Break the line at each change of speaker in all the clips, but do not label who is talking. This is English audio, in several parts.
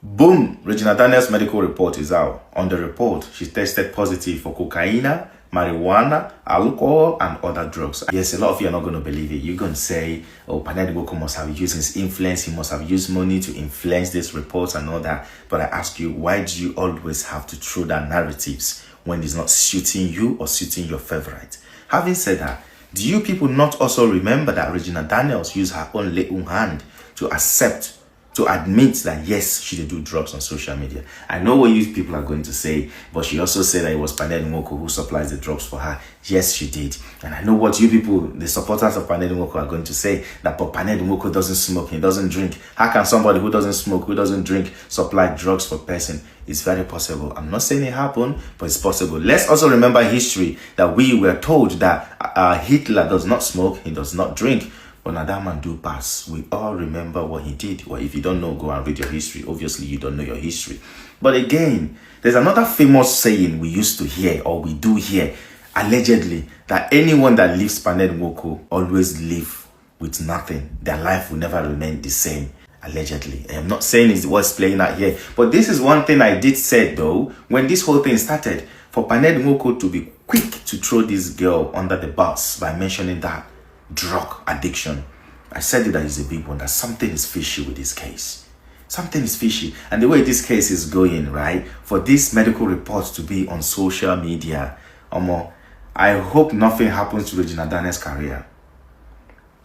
Boom, Regina Daniels' medical report is out. On the report, she tested positive for cocaine, marijuana, alcohol, and other drugs. Yes, a lot of you are not going to believe it. You're going to say, oh, Paned Nwoko must have used his influence. He must have used money to influence these reports and all that. But I ask you, why do you always have to throw down narratives when it's not suiting you or suiting your favorite? Having said that, do you people not also remember that Regina Daniels used her own little hand to admit that yes, she did do drugs on social media? I know what you people are going to say, but she also said that it was Paned Nwoko who supplies the drugs for her. Yes, she did. And I know what you people, the supporters of Paned Nwoko, are going to say, that but Paned Nwoko doesn't smoke, he doesn't drink. How can somebody who doesn't smoke, who doesn't drink, supply drugs for a person? It's very possible. I'm not saying it happened, but it's possible. Let's also remember history, that we were told that Hitler does not smoke, he does not drink. But now that man do pass. We all remember what he did. Well, if you don't know, go and read your history. Obviously, you don't know your history. But again, there's another famous saying we used to hear, or we do hear, allegedly, that anyone that leaves Paned Nwoko always live with nothing. Their life will never remain the same. Allegedly. I'm not saying it's what's playing out here. But this is one thing I did say, though, when this whole thing started, for Paned Nwoko to be quick to throw this girl under the bus by mentioning that drug addiction. I said it, that is a big one, that something is fishy with this case. Something is fishy. And the way this case is going, right, for this medical report to be on social media, I hope nothing happens to Regina Daniels' career.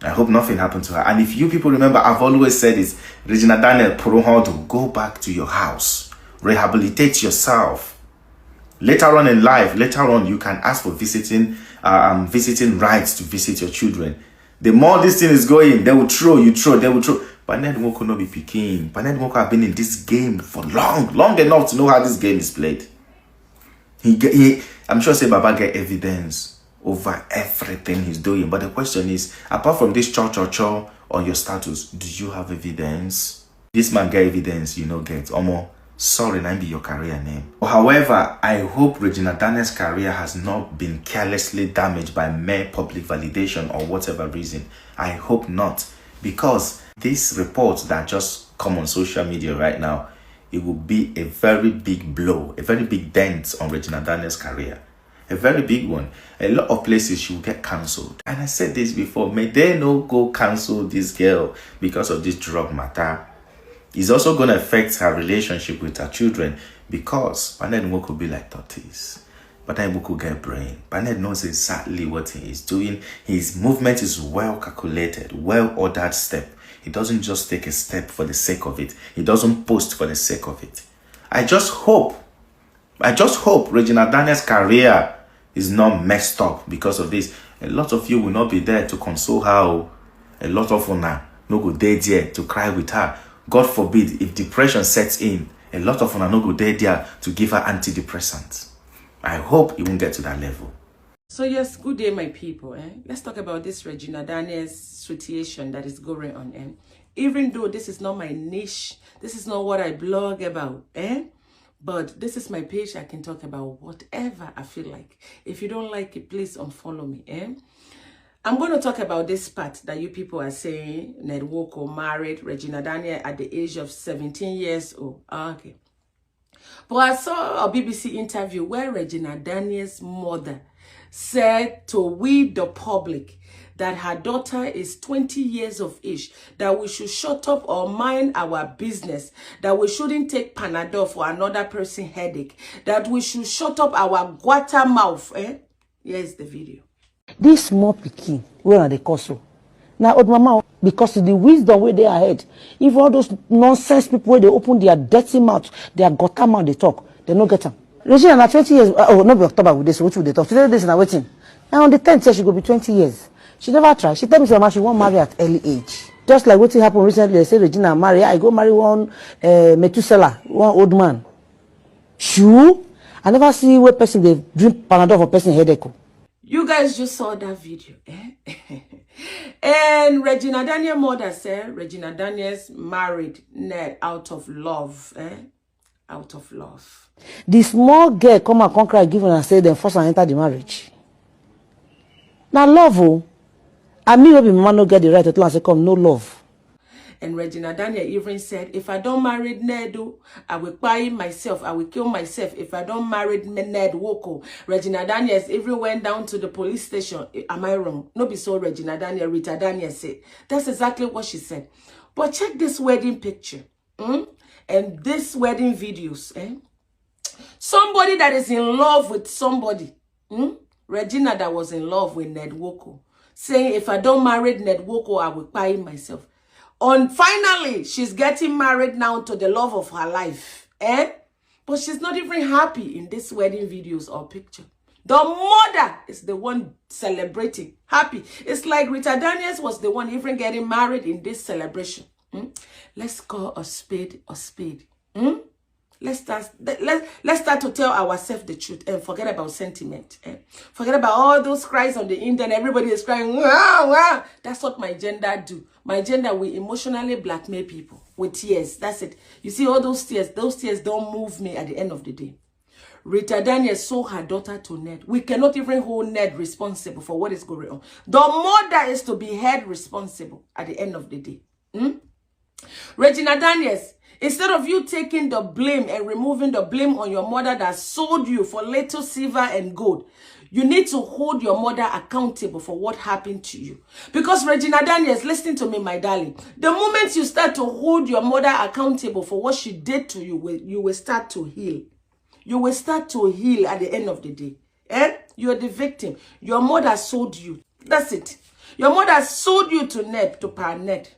I hope nothing happened to her. And if you people remember, I've always said this, Regina Daniels, go back to your house, rehabilitate yourself. Later on in life, you can ask for visiting rights to visit your children. The more this thing is going, they will throw. Paned Nwoko no be pikin. Paned Nwoko have been in this game for long enough to know how this game is played. I'm sure say Baba get evidence over everything he's doing. But the question is, apart from this cho on your status, do you have evidence? This man get evidence, you know, get. Sorry, not be your career name. However, I hope Regina Daniels' career has not been carelessly damaged by mere public validation or whatever reason. I hope not. Because this report that just come on social media right now, it will be a very big blow, a very big dent on Regina Daniels' career. A very big one. A lot of places she will get cancelled. And I said this before, may they no go cancel this girl because of this drug matter. It's also going to affect her relationship with her children, because Paned Nwoko be like tortoise. Paned Nwoko get brain. Paned knows exactly what he is doing. His movement is well calculated, well ordered step. He doesn't just take a step for the sake of it. He doesn't post for the sake of it. I just hope Regina Daniels' career is not messed up because of this. A lot of you will not be there to console her. A lot of una no go there to cry with her. God forbid, if depression sets in, a lot of una no go there to give her antidepressants. I hope it won't get to that level.
So yes, good day, my people. Let's talk about this Regina Daniels situation that is going on. Even though this is not my niche, this is not what I blog about. But this is my page. I can talk about whatever I feel like. If you don't like it, please unfollow me. I'm going to talk about this part that you people are saying Ned Nwoko married Regina Daniels at the age of 17 years old. Okay. But I saw a BBC interview where Regina Daniels' mother said to we the public that her daughter is 20 years of age, that we should shut up or mind our business, that we shouldn't take Panadol for another person's headache, that we should shut up our guata mouth. Here's the video.
This small pikin, where are they so? Now, old mama, because of the wisdom where they ahead. If all those nonsense people where they open their dirty mouth, their gutter mouth, they talk, they no get them. Regina, na 20 years. Oh, no, be October with this. Which would they talk? Today, this is now waiting. And on the 10th, she go be 20 years. She never tried. She tell me she won't marry at early age. Just like what happened recently, they say Regina marry. I go marry one Methuselah, one old man. Sure, I never see what person they drink Panadol for person headache.
You guys just saw that video, And Regina Daniels' mother said Regina Daniels married Ned out of love, Out of love.
The small girl come and conquer give and say then force and enter the marriage. Now love, I mean, maybe mama no get the right to tell and say come no love.
And Regina Daniel even said, if I don't marry Ned, I will buy myself. I will kill myself if I don't marry Ned Woko. Regina Daniels even went down to the police station. Am I wrong? No be so Regina Daniel, Rita Daniel said. That's exactly what she said. But check this wedding picture. And this wedding videos. Somebody that is in love with somebody. Regina that was in love with Ned Woko. Saying, if I don't marry Ned Woko, I will buy myself. Finally, she's getting married now to the love of her life. But she's not even happy in this wedding videos or picture. The mother is the one celebrating, happy. It's like Rita Daniels was the one even getting married in this celebration. Let's call a spade a spade. Let's start to tell ourselves the truth and forget about sentiment. Forget about all those cries on the internet. Everybody is crying. Wah, wah. That's what my gender do. My gender will emotionally blackmail people with tears. That's it. You see all those tears don't move me at the end of the day. Rita Daniel sold her daughter to Ned. We cannot even hold Ned responsible for what is going on. The mother is to be held responsible at the end of the day. Regina Daniels, instead of you taking the blame and removing the blame on your mother that sold you for little silver and gold, you need to hold your mother accountable for what happened to you. Because Regina Daniels, listen to me, my darling. The moment you start to hold your mother accountable for what she did to you, you will start to heal. You will start to heal at the end of the day. You're the victim. Your mother sold you. That's it. Your mother sold you to Ned, to Pa Ned.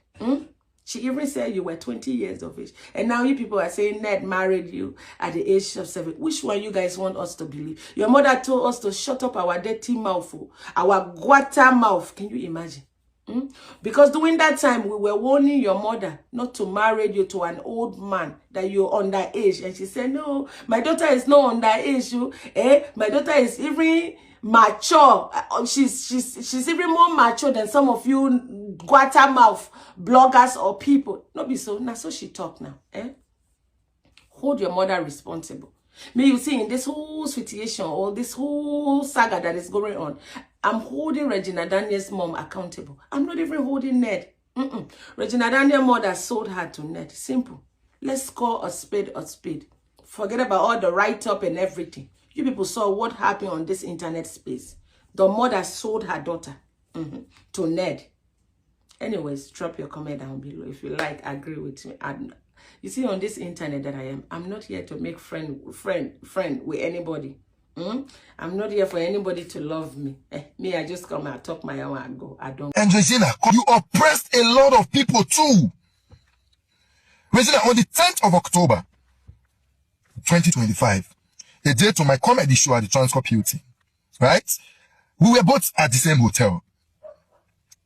She even said you were 20 years of age. And now you people are saying Ned married you at the age of 7. Which one you guys want us to believe? Your mother told us to shut up our dirty mouth, our guata mouth. Can you imagine? Because during that time, we were warning your mother not to marry you to an old man, that you're underage. And she said, no, my daughter is not underage. My daughter is even mature. She's even more mature than some of you guata mouth bloggers or people. Not be so. Now so she talk now. Hold your mother responsible. May you see in this whole situation or this whole saga that is going on, I'm holding Regina Daniel's mom accountable. I'm not even holding Ned. Regina Daniel's mother sold her to Ned. Simple. Let's call a spade a spade. Forget about all the write-up and everything. You people saw what happened on this internet space. The mother sold her daughter to Ned. Anyways, drop your comment down below if you like, agree with me. You see, on this internet that I'm not here to make friend with anybody. I'm not here for anybody to love me. Me, I just come and talk my own and go. I don't.
And Regina, you oppressed a lot of people too. Regina, on the 10th of October, 2025, a day to my comedy show at the Transcorp Hilton, right? We were both at the same hotel.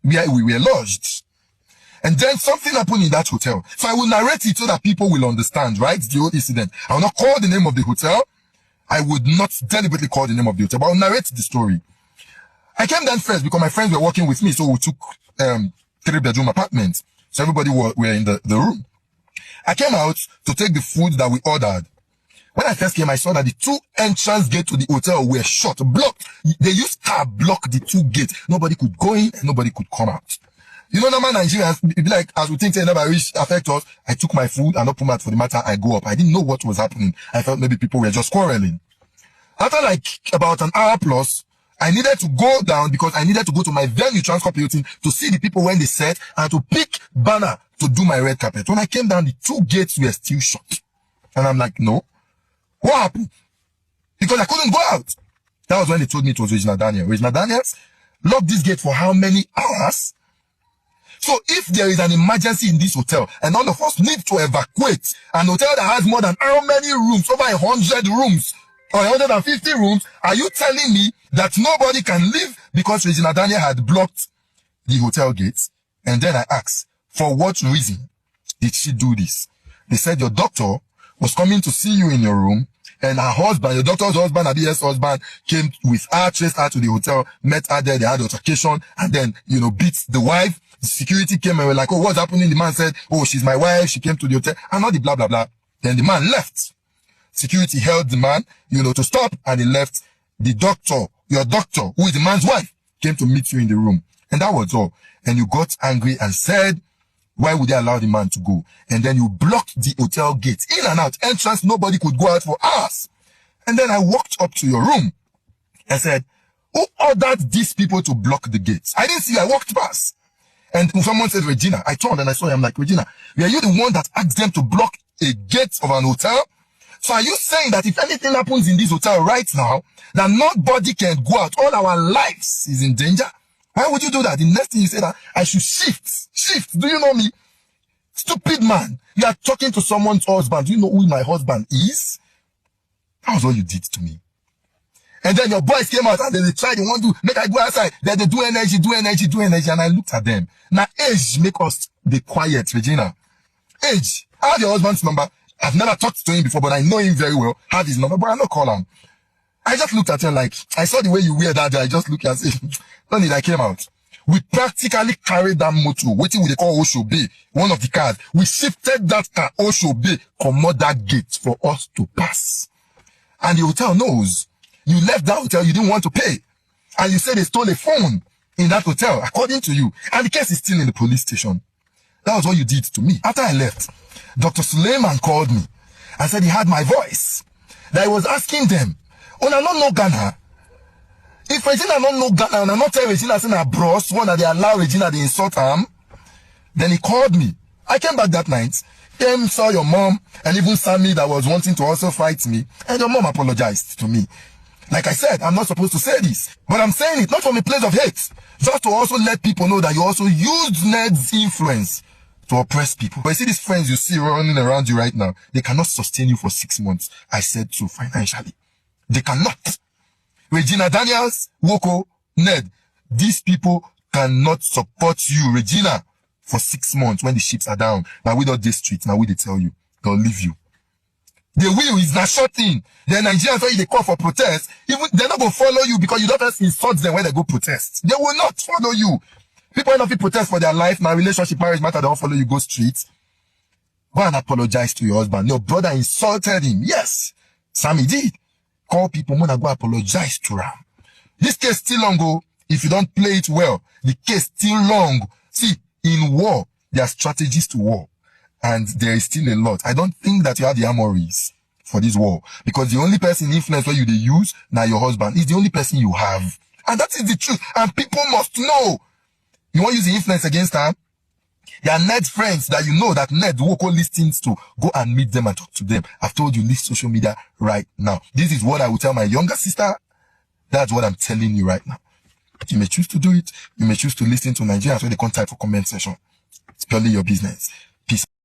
We were lodged. And then something happened in that hotel. So I will narrate it so that people will understand, right? The whole incident. I will not call the name of the hotel. I would not deliberately call the name of the hotel, but I'll narrate the story. I came down first because my friends were working with me, so we took 3-bedroom apartments. So everybody were in the room. I came out to take the food that we ordered. When I first came, I saw that the 2 entrance gates to the hotel were shut, blocked. They used car block the 2 gates. Nobody could go in and nobody could come out. You know, normal Nigerians, be like, as we think they never reach affect us, I took my food and opened out for the matter, I go up. I didn't know what was happening. I felt maybe people were just quarreling. After like about an hour plus, I needed to go down because I needed to go to my venue, Transcorp Hilton, to see the people when they set and to pick banner to do my red carpet. When I came down, the 2 gates were still shut. And I'm like, no. What happened? Because I couldn't go out. That was when they told me it was Regina Daniel. Regina Daniels locked this gate for how many hours? So if there is an emergency in this hotel and all of us need to evacuate an hotel that has more than how many rooms, over 100 rooms or 150 rooms, are you telling me that nobody can leave because Regina Daniel had blocked the hotel gates? And then I asked, for what reason did she do this? They said your doctor was coming to see you in your room, and her husband, your doctor's husband, Abiya's husband, came with her, chased her to the hotel, met her there, they had altercation, and then, beat the wife. The security came and were like, oh, what's happening? The man said, oh, she's my wife. She came to the hotel, and all the blah, blah, blah. Then the man left. Security held the man, to stop, and he left. The doctor, your doctor, who is the man's wife, came to meet you in the room. And that was all. And you got angry and said, Why would they allow the man to go? And then you blocked the hotel gate, in and out, entrance, nobody could go out for hours. And then I walked up to your room and said, who ordered these people to block the gates? I didn't see, I walked past. And someone said, Regina. I turned and I saw you. I'm like, Regina, were you the one that asked them to block a gate of an hotel? So are you saying that if anything happens in this hotel right now, that nobody can go out, all our lives is in danger? Why would you do that? The next thing you say that I should shift. Shift. Do you know me? Stupid man. You are talking to someone's husband. Do you know who my husband is? That was all you did to me. And then your boys came out and they tried, they want to make I go outside. Then they do energy. And I looked at them. Now age make us be quiet, Regina. Age. I have your husband's number. I've never talked to him before, but I know him very well. Have his number, but I don't call him. I just looked at him like, I saw the way you wear that day. I just looked and said, no need, I came out. We practically carried that motor, waiting with the call Osho Bay, one of the cars. We shifted that car, Osho Bay, commode that gate for us to pass. And the hotel knows. You left that hotel, you didn't want to pay. And you said they stole a phone in that hotel, according to you. And the case is still in the police station. That was what you did to me. After I left, Dr. Suleiman called me and said he had my voice. That he was asking them, oh, I don't know Ghana. If Regina don't know Ghana, and I not tell Regina saying her bros, one that they allow Regina, they insult him. Then he called me. I came back that night, came, saw your mom, and even Sammy that was wanting to also fight me. And your mom apologized to me. Like I said, I'm not supposed to say this, but I'm saying it not from a place of hate, just to also let people know that you also used NED's influence to oppress people. But you see these friends you see running around you right now, they cannot sustain you for 6 months. I said so financially. They cannot. Regina Daniels, Woko, NED, these people cannot support you, Regina, for 6 months when the ships are down. Now we don't this street, now we they tell you, they'll leave you. The will is not short thing. The Nigerians, when they call for protest, even they're not going to follow you because you don't just insult them when they go protest. They will not follow you. People don't protest for their life, my relationship, marriage matter, they don't follow you, go street. Go and apologize to your husband. Your brother insulted him. Yes, Sammy did. Call people, when I go apologize to them. This case still long, go. If you don't play it well, the case still long. See, in war, there are strategies to war. And there is still a lot. I don't think that you have the armories for this war. Because the only person influence where you they use, now your husband, is the only person you have. And that is the truth. And people must know. You want to use the influence against her? There are NED friends that you know that NED Woko listens to. Go and meet them and talk to them. I've told you, leave social media right now. This is what I will tell my younger sister. That's what I'm telling you right now. You may choose to do it. You may choose to listen to Nigerians when they contact for comment session. It's purely your business. Peace.